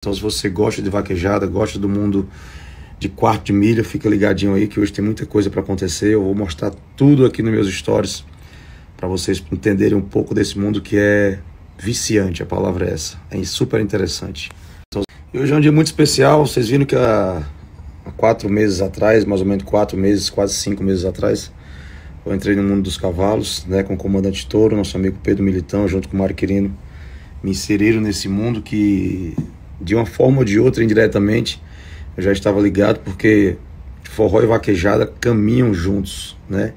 Então, se você gosta de vaquejada, gosta do mundo de quarto de milha, fica ligadinho aí que hoje tem muita coisa para acontecer. Eu vou mostrar tudo aqui nos meus stories para vocês entenderem um pouco desse mundo que é viciante, a palavra é essa. É super interessante. Então, hoje é um dia muito especial. Vocês viram que há 4 meses atrás, mais ou menos 4 meses, quase 5 meses atrás, eu entrei no mundo dos cavalos, né, com o comandante Toro, nosso amigo Pedro Militão, junto com o Mário Quirino, me inseriram nesse mundo que, de uma forma ou de outra, indiretamente, eu já estava ligado, porque forró e vaquejada caminham juntos, né?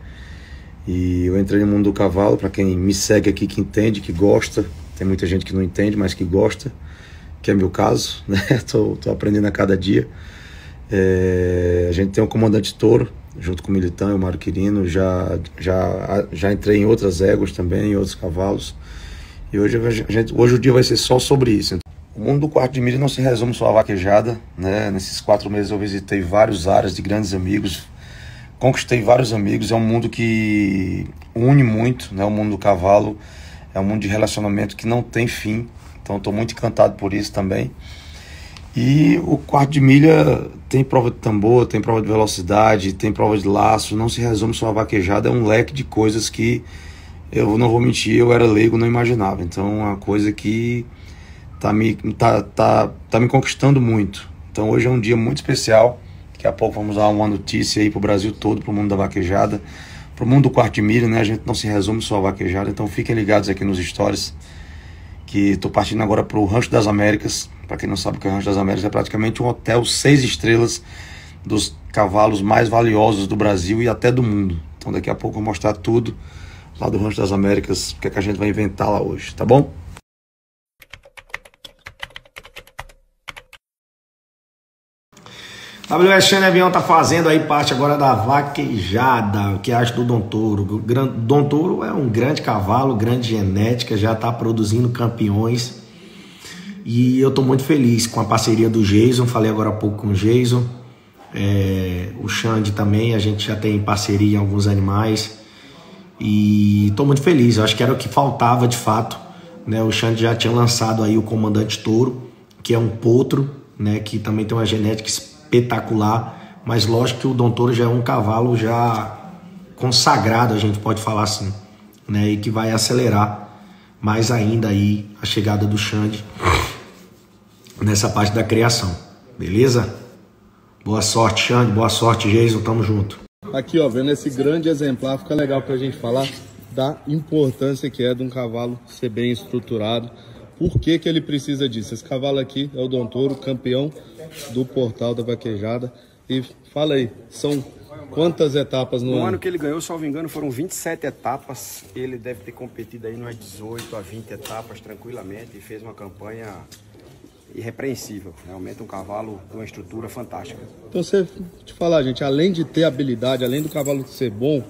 E eu entrei no mundo do cavalo, para quem me segue aqui, que entende, que gosta. Tem muita gente que não entende, mas que gosta, que é meu caso, né? Tô aprendendo a cada dia. A gente tem o comandante Toro, junto com o Militão e o Mário Quirino. Já entrei em outras éguas também, em outros cavalos. E hoje o dia vai ser só sobre isso. O mundo do quarto de milha não se resume só à vaquejada, né? Nesses 4 meses eu visitei várias áreas de grandes amigos, conquistei vários amigos. É um mundo que une muito, né? O mundo do cavalo é um mundo de relacionamento que não tem fim. Então estou muito encantado por isso também. E o quarto de milha tem prova de tambor, tem prova de velocidade, tem prova de laço. Não se resume só à vaquejada, é um leque de coisas que, eu não vou mentir, eu era leigo, não imaginava. Então é uma coisa que tá me conquistando muito. Então hoje é um dia muito especial. Daqui a pouco vamos dar uma notícia aí pro Brasil todo, pro mundo da vaquejada, pro mundo do quarto de milha, né? A gente não se resume só a vaquejada. Então fiquem ligados aqui nos stories, que tô partindo agora pro Rancho das Américas. Para quem não sabe o que é o Rancho das Américas, é praticamente um hotel 6 estrelas dos cavalos mais valiosos do Brasil e até do mundo. Então daqui a pouco eu vou mostrar tudo lá do Rancho das Américas, o que é que a gente vai inventar lá hoje, tá bom? WS Avião tá fazendo aí parte agora da vaquejada, que acho do Dom Toro. Dom Toro é um grande cavalo, grande genética, já tá produzindo campeões. E eu tô muito feliz com a parceria do Jason, falei agora há pouco com o Jason. O Xande também, a gente já tem parceria em alguns animais. E tô muito feliz, eu acho que era o que faltava de fato, né? O Xande já tinha lançado aí o Comandante Toro, que é um potro, né? Que também tem uma genética espetacular, mas lógico que o Dom Toro já é um cavalo já consagrado, a gente pode falar assim, né? E que vai acelerar mais ainda aí a chegada do Xande nessa parte da criação, beleza? Boa sorte, Xande, boa sorte, Jason, tamo junto. Aqui, ó, vendo esse grande exemplar, fica legal pra gente falar da importância que é de um cavalo ser bem estruturado. Por que que ele precisa disso? Esse cavalo aqui é o Dom Toro, campeão do Portal da Vaquejada. E fala aí, são quantas etapas no ano? No ano que ele ganhou, salvo engano, foram 27 etapas. Ele deve ter competido aí umas 18 a 20 etapas tranquilamente e fez uma campanha irrepreensível. Realmente um cavalo de uma estrutura fantástica. Então, você te falar, gente, além de ter habilidade, além do cavalo ser bom,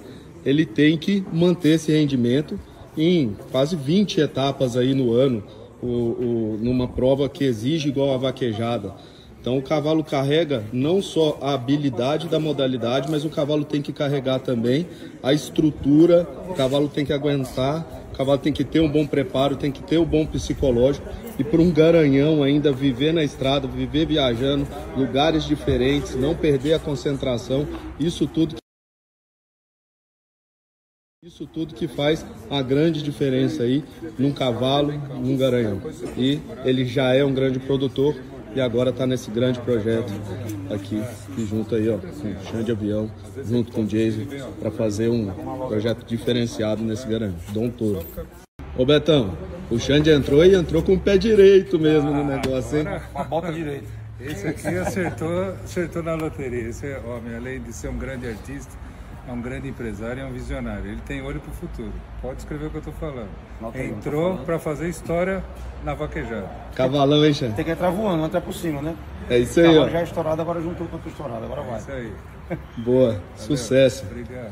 ele tem que manter esse rendimento em quase 20 etapas aí no ano, numa prova que exige igual a vaquejada. Então o cavalo carrega não só a habilidade da modalidade, mas o cavalo tem que carregar também a estrutura, o cavalo tem que aguentar, o cavalo tem que ter um bom preparo, tem que ter um bom psicológico. E para um garanhão ainda viver na estrada, viver viajando, lugares diferentes, não perder a concentração, isso tudo que faz a grande diferença aí num cavalo, num garanhão. E ele já é um grande produtor e agora está nesse grande projeto aqui, e junto aí, ó, com o Xande Avião, junto com o Jason, para fazer um projeto diferenciado nesse garanhão, Dom Toro. Ô Betão, o Xande entrou com o pé direito mesmo no negócio, hein? Com a bota direita. Esse aqui acertou na loteria. Esse homem, além de ser um grande artista, é um grande empresário e é um visionário. Ele tem olho para o futuro. Pode escrever o que eu estou falando. Entrou para fazer história na vaquejada. Cavalão, hein, Xande? Tem que entrar voando, não entrar por cima, né? É isso aí, ó. Já é estourado, agora juntou com outro estourado, agora vai. É isso aí. Boa, sucesso. Obrigado.